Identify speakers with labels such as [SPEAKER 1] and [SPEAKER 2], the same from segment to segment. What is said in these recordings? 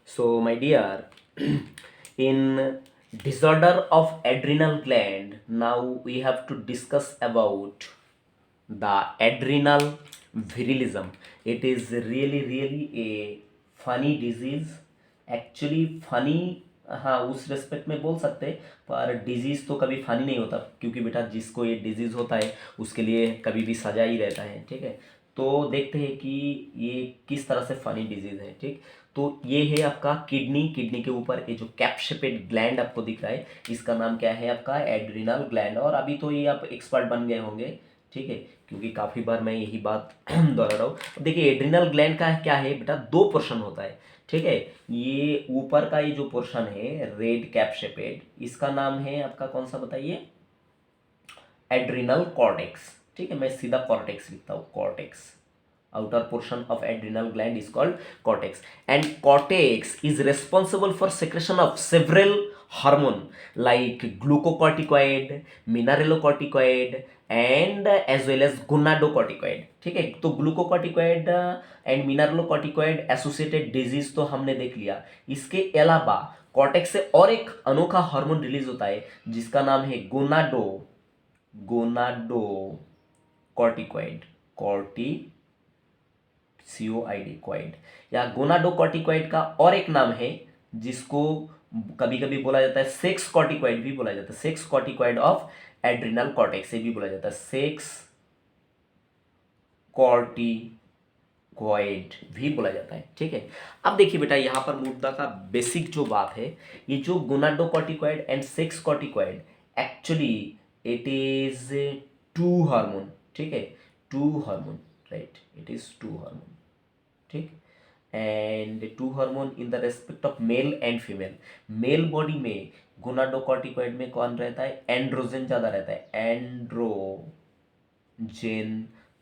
[SPEAKER 1] So, my dear, in disorder of adrenal gland, now we have to discuss about the adrenal virilism. It is really a funny disease. Actually funny, हाँ उस respect में बोल सकते हैं, पर disease तो कभी फनी नहीं होता, क्योंकि बेटा जिसको ये डिजीज़ होता है उसके लिए कभी भी सजा ही रहता है। ठीक है, तो देखते हैं कि ये किस तरह से फनी डिजीज़ है। ठीक, तो ये है आपका किडनी। किडनी के ऊपर ये जो कैप शेपेड ग्लैंड आपको दिख रहा है, इसका नाम क्या है? आपका एड्रिनल ग्लैंड। और अभी तो ये आप एक्सपर्ट बन गए होंगे, ठीक है, क्योंकि काफ़ी बार मैं यही बात दोहरा रहा हूँ। अब देखिए, एड्रिनल ग्लैंड का क्या है बेटा, दो पोर्शन होता है। ठीक है, ये ऊपर का ये जो पोर्शन है रेड कैप शेपेड, इसका नाम है आपका कौन सा बताइए? Adrenal cortex. ठीक है, मैं सीधा कॉर्टेक्स लिखता हूँ, cortex. outer portion of adrenal gland is called cortex, and cortex is responsible for secretion of several hormone like glucocorticoid, mineralocorticoid and as well as gonadocorticoid। ठीक है, तो glucocorticoid and mineralocorticoid associated disease तो हमने देख लिया। इसके अलावा cortex से और एक अनोखा हार्मोन रिलीज होता है जिसका नाम है गोनाडोकॉर्टिकॉइड, कॉर्टिसियोआइड या गोनाडोकॉर्टिकॉइड का और एक नाम है जिसको कभी कभी बोला जाता है सेक्स कॉर्टिकॉइड भी बोला जाता है। Sex corticoid of adrenal cortex से भी बोला जाता है, सेक्स कॉर्टिकॉइड भी बोला जाता है। ठीक है, अब देखिए बेटा, यहाँ पर मुद्दा का बेसिक जो बात है, ये जो gonadocorticoid and sex corticoid, actually it is two hormone. ठीक है, two hormone, right, it is two hormone. ठीक, and two hormone in the respect of male and female. Male body में गोनाडोकॉर्टिकॉइड में कौन रहता है? एंड्रोजन ज़्यादा रहता है, एंड्रोजन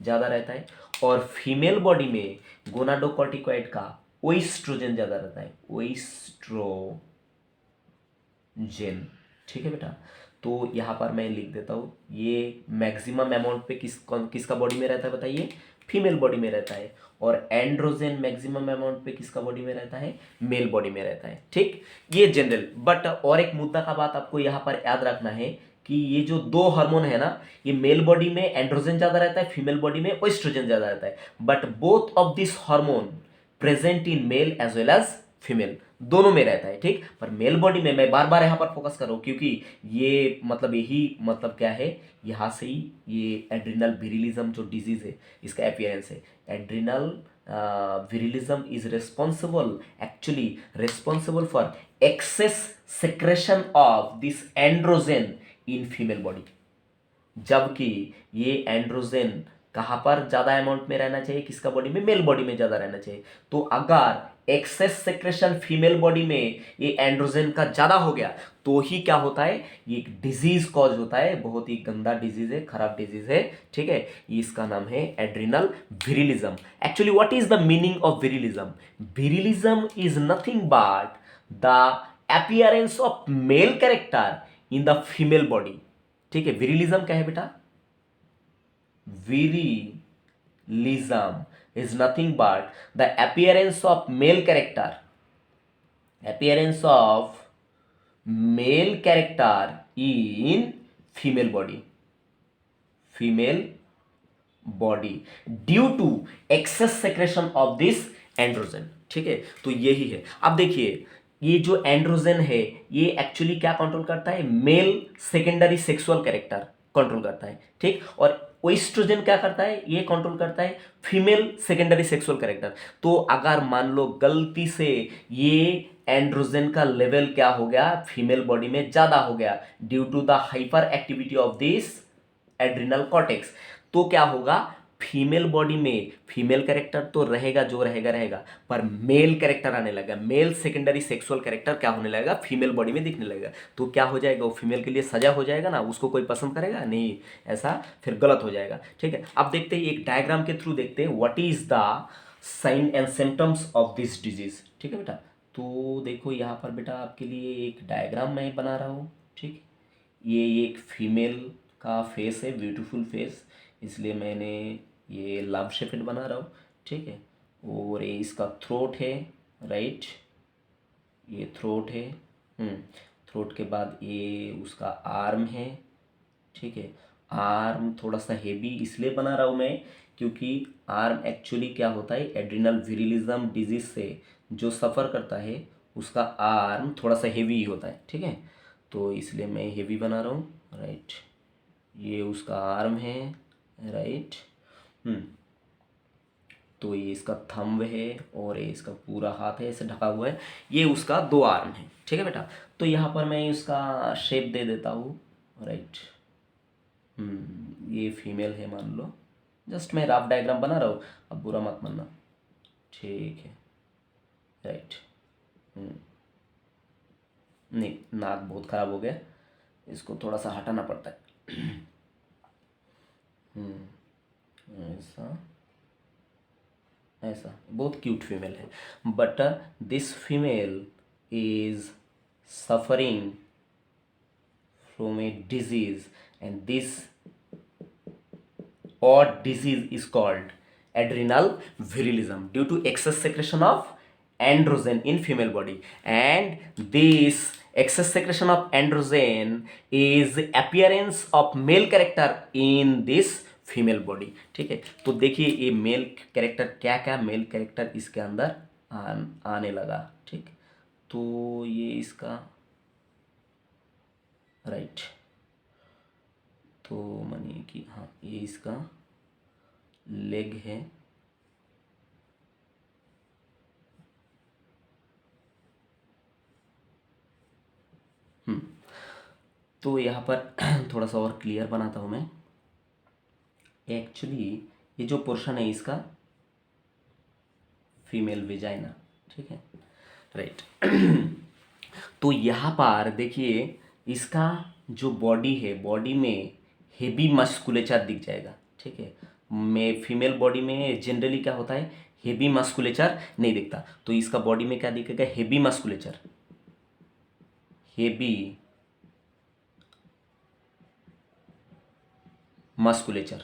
[SPEAKER 1] ज़्यादा रहता है। और फीमेल बॉडी में गोनाडोकॉर्टिकॉइड का ओइस्ट्रोजन ज़्यादा रहता है, ओइस्ट्रोजन। ठीक है बेटा, तो यहाँ पर मैं लिख देता हूँ, ये मैक्सिमम अमाउंट पे किसका बॉडी में रहता है बताइए? फीमेल बॉडी में रहता है। और एंड्रोजन मैक्सिमम अमाउंट पे किसका बॉडी में रहता है? मेल बॉडी में रहता है। ठीक, ये जनरल। बट और एक मुद्दा का बात आपको यहाँ पर याद रखना है कि ये जो दो हार्मोन है ना, ये मेल बॉडी में एंड्रोजन ज़्यादा रहता है, फीमेल बॉडी में ओएस्ट्रोजन ज़्यादा रहता है। But both of this hormone present in male as well as female, दोनों में रहता है। ठीक, पर मेल बॉडी में मैं बार बार यहाँ पर फोकस कर रहा हूँ क्योंकि ये मतलब यही मतलब क्या है, यहाँ से ही ये एड्रिनल विरिलिज्म जो डिजीज है इसका अपीयरेंस है। Adrenal virilism is responsible, actually responsible for excess secretion of this androgen in female body. जबकि ये एंड्रोजन कहाँ पर ज़्यादा अमाउंट में रहना चाहिए? किसका बॉडी में? मेल बॉडी में ज़्यादा रहना चाहिए। तो अगर एक्सेस सेक्रेशन फीमेल बॉडी में ये एंड्रोजन का ज़्यादा हो गया तो ही क्या होता है? ये एक डिजीज कॉज होता है, बहुत ही गंदा डिजीज है, खराब डिजीज है। ठीक है, इसका नाम है adrenal virilism. Actually what is the meaning of virilism? Virilism is nothing but the appearance of male character in the female body. ठीक है, विरिलिज्म क्या है बेटा? Virilism is nothing but the appearance of male character, appearance of male character in female body, female body due to excess secretion of this androgen। ठीक है, तो यही है। अब देखिए, ये जो एंड्रोजन है ये एक्चुअली क्या कंट्रोल करता है? Male secondary sexual character control करता है। ठीक, और ओएस्ट्रोजन क्या करता है? ये कंट्रोल करता है फीमेल सेकेंडरी सेक्सुअल कैरेक्टर। तो अगर मान लो गलती से ये एंड्रोजन का लेवल क्या हो गया? फीमेल बॉडी में ज्यादा हो गया due to the hyper activity of this adrenal cortex, तो क्या होगा? फीमेल बॉडी में फीमेल कैरेक्टर तो रहेगा, जो रहेगा रहेगा, पर मेल कैरेक्टर आने लगा, मेल सेकेंडरी सेक्सुअल कैरेक्टर क्या होने लगेगा? फीमेल बॉडी में दिखने लगेगा। तो क्या हो जाएगा? वो फीमेल के लिए सजा हो जाएगा ना, उसको कोई पसंद करेगा नहीं, ऐसा फिर गलत हो जाएगा। ठीक है, अब देखते हैं एक डायग्राम के थ्रू, देखते हैं what is the sign and symptoms of this disease. ठीक है बेटा, तो देखो यहाँ पर बेटा आपके लिए एक डायग्राम मैं बना रहा हूँ। ठीक, ये एक फीमेल का फेस है, ब्यूटीफुल फेस, इसलिए मैंने ये लव शेपेड बना रहा हूँ। ठीक है, और ये इसका थ्रोट है, राइट, ये थ्रोट है। थ्रोट के बाद ये उसका आर्म है, ठीक है। आर्म थोड़ा सा हेवी इसलिए बना रहा हूँ मैं क्योंकि आर्म एक्चुअली क्या होता है, एड्रिनल विरिलिज्म डिजीज से जो सफ़र करता है उसका आर्म थोड़ा सा हेवी होता है, ठीक है। तो इसलिए मैं हेवी बना रहा हूँ, राइट। ये उसका आर्म है, राइट। तो ये इसका थंब है और ये इसका पूरा हाथ है, ऐसे ढका हुआ है। ये उसका दो आर्म है, ठीक है बेटा। तो यहाँ पर मैं उसका शेप दे देता हूँ, राइट। ये फीमेल है मान लो, जस्ट मैं रफ डायग्राम बना रहा हूँ, अब बुरा मत मानना, ठीक है, राइट। नहीं, नाक बहुत ख़राब हो गया, इसको थोड़ा सा हटाना पड़ता है। ऐसा, ऐसा बहुत क्यूट फीमेल है, but this female is suffering from a disease, and this odd disease is called adrenal virilism due to excess secretion of androgen in female body, and this excess secretion of androgen is appearance of male character in this female body, ठीक है। तो देखिए ये male character, क्या क्या male character इसके अंदर आने लगा, ठीक। तो ये इसका, राइट। तो मानिए कि हाँ ये इसका लेग है, तो यहाँ पर थोड़ा सा और क्लियर बनाता हूँ मैं। एक्चुअली ये जो पोर्शन है इसका फीमेल वेजाइना, ठीक है, राइट। तो यहाँ पर देखिए इसका जो बॉडी है, बॉडी में हेवी मस्कुलेचर दिख जाएगा, ठीक है। में फीमेल बॉडी में जनरली क्या होता है, हेवी मस्कुलेचर नहीं दिखता, तो इसका बॉडी में क्या दिखेगा, हेवी मस्कुलेचर, हेवी मस्कुलेचर,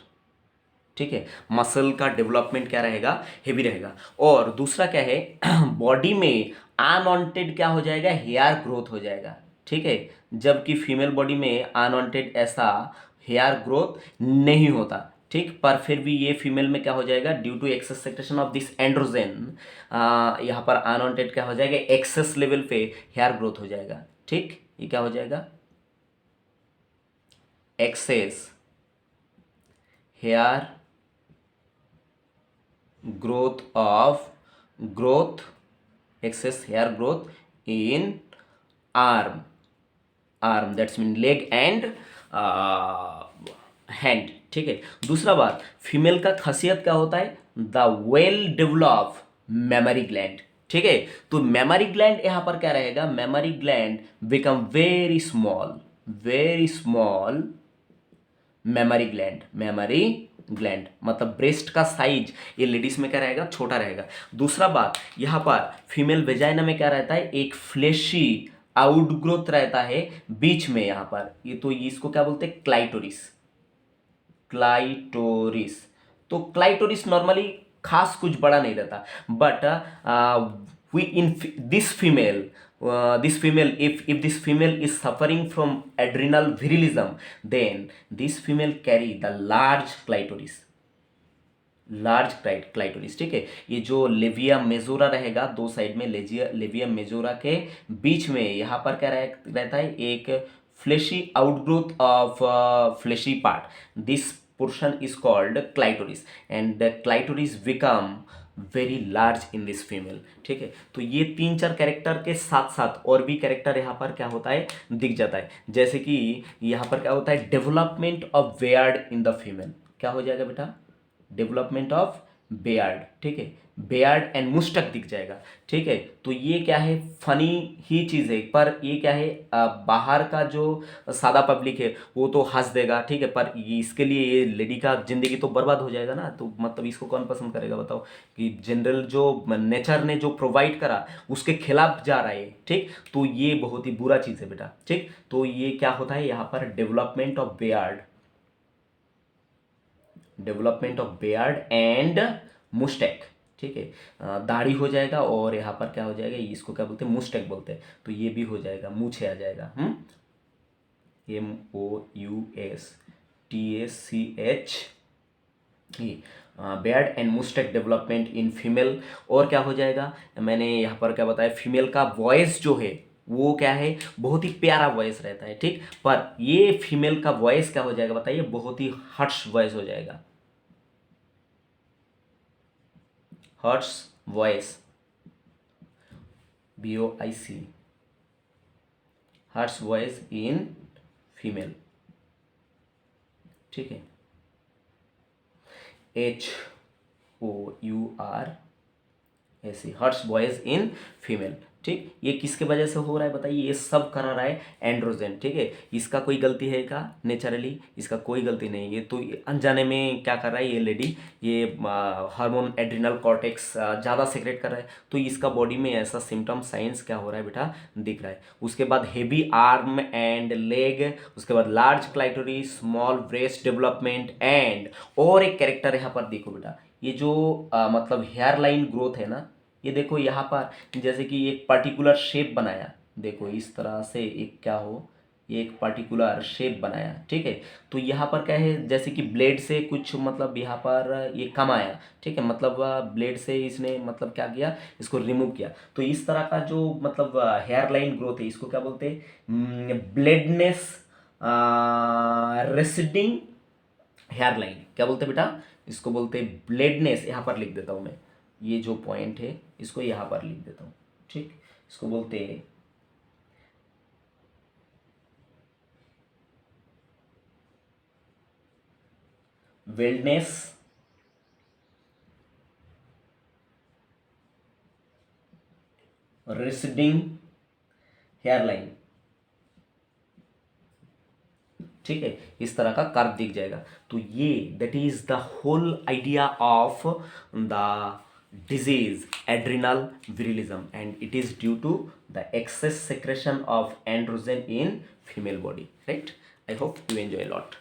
[SPEAKER 1] ठीक है। मसल का डेवलपमेंट क्या रहेगा, हेवी रहेगा। और दूसरा क्या है, बॉडी में अनवांटेड क्या हो जाएगा, हेयर ग्रोथ हो जाएगा, ठीक है। जबकि फीमेल बॉडी में अनवांटेड ऐसा हेयर ग्रोथ नहीं होता, ठीक। पर फिर भी ये फीमेल में क्या हो जाएगा, due to excess secretion of this androgen, यहाँ पर अनवांटेड क्या हो जाएगा, एक्सेस लेवल पे हेयर ग्रोथ हो जाएगा, ठीक। ये क्या हो जाएगा, excess hair growth of growth excess hair growth in arm that's mean leg and hand, ठीक है। दूसरा बात, फीमेल का खासियत क्या होता है, the well develop memory gland, ठीक है। तो मेमोरी ग्लैंड यहाँ पर क्या रहेगा, memory gland become very small memory gland मतलब ब्रेस्ट का साइज ये लेडीज में क्या रहेगा, छोटा रहेगा। दूसरा बात, यहाँ पर फीमेल वेजाइना में क्या रहता है, एक फ्लेशी आउटग्रोथ रहता है बीच में, यहाँ पर ये, तो इसको क्या बोलते हैं, क्लाइटोरिस। तो क्लाइटोरिस नॉर्मली खास कुछ बड़ा नहीं रहता, but we in this female if this female is suffering from adrenal virilism, then this female carry the large clitoris, ठीक है। ये जो लेविया मेजोरा रहेगा, दो साइड में लेविया मेजोरा के बीच में यहाँ पर क्या रहता है, एक fleshy outgrowth of fleshy part, this portion is called clitoris and the clitoris become very large in this female, ठीक है। तो ये तीन चार कैरेक्टर के साथ साथ और भी कैरेक्टर यहाँ पर क्या होता है, दिख जाता है। जैसे कि यहाँ पर क्या होता है, development of Baird in the female, क्या हो जाएगा बेटा, डेवलपमेंट ऑफ बेयर्ड, ठीक है। बेयर्ड एंड मुस्टक दिख जाएगा, ठीक है। तो ये क्या है, फनी ही चीज़ है, पर ये क्या है, बाहर का जो सादा पब्लिक है वो तो हंस देगा, ठीक है। पर इसके लिए ये लेडी का जिंदगी तो बर्बाद हो जाएगा ना, तो मतलब इसको कौन पसंद करेगा बताओ, कि जनरल जो नेचर ने जो प्रोवाइड करा उसके खिलाफ जा रहा है, ठीक। तो ये बहुत ही बुरा चीज़ है बेटा, ठीक। तो ये क्या होता है, यहाँ पर development of Baird and Moustache, ठीक है। दाढ़ी हो जाएगा और यहाँ पर क्या हो जाएगा, इसको क्या बोलते हैं, मुस्टैक बोलते हैं, तो ये भी हो जाएगा, मूछे आ जाएगा। MOUSTACH, ये Baird and Moustache development in female. और क्या हो जाएगा, मैंने यहाँ पर क्या बताया, फीमेल का वॉइस जो है वो क्या है, बहुत ही प्यारा वॉइस रहता है, ठीक। पर ये फीमेल का वॉइस क्या हो जाएगा बताइए, बहुत ही हर्ष वॉइस हो जाएगा, harsh voice, VOIC, harsh voice in female, ठीक है। HOURSE, harsh voice in female, ठीक। ये किसके वजह से हो रहा है बताइए, ये सब करा रहा है एंड्रोजन, ठीक है। इसका कोई गलती है क्या, नेचुरली इसका कोई गलती नहीं है, तो ये अनजाने में क्या कर रहा है ये लेडी, ये हार्मोन एड्रिनल कॉर्टेक्स ज़्यादा सेक्रेट कर रहा है, तो इसका बॉडी में ऐसा सिम्टम साइंस क्या हो रहा है बेटा, दिख रहा है। उसके बाद हेवी आर्म एंड लेग, उसके बाद large clitoris, small breast development and, और एक कैरेक्टर यहाँ पर देखो बेटा, ये जो मतलब हेयर लाइन ग्रोथ है ना, ये देखो यहाँ पर जैसे कि एक पर्टिकुलर शेप बनाया, देखो इस तरह से एक क्या हो, ये एक पर्टिकुलर शेप बनाया, ठीक है। तो यहाँ पर क्या है, जैसे कि ब्लेड से कुछ मतलब यहाँ पर ये कम आया, ठीक है, मतलब ब्लेड से इसने मतलब क्या किया, इसको रिमूव किया, तो इस तरह का जो मतलब हेयर लाइन ग्रोथ है, इसको क्या बोलते हैं, ब्लेडनेस रेसिडिंग हेयर लाइन, क्या बोलते हैं बेटा, इसको बोलते हैं ब्लेडनेस। यहाँ पर लिख देता हूँ मैं, ये जो पॉइंट है इसको यहाँ पर लिख देता हूँ, ठीक। इसको बोलते हैं वेल्डनेस रेसिडिंग हेयर लाइन, ठीक है, इस तरह का कर्व दिख जाएगा। तो ये that is the whole idea of the disease adrenal virilism, and it is due to the excess secretion of androgen in female body, right? I hope you enjoy a lot.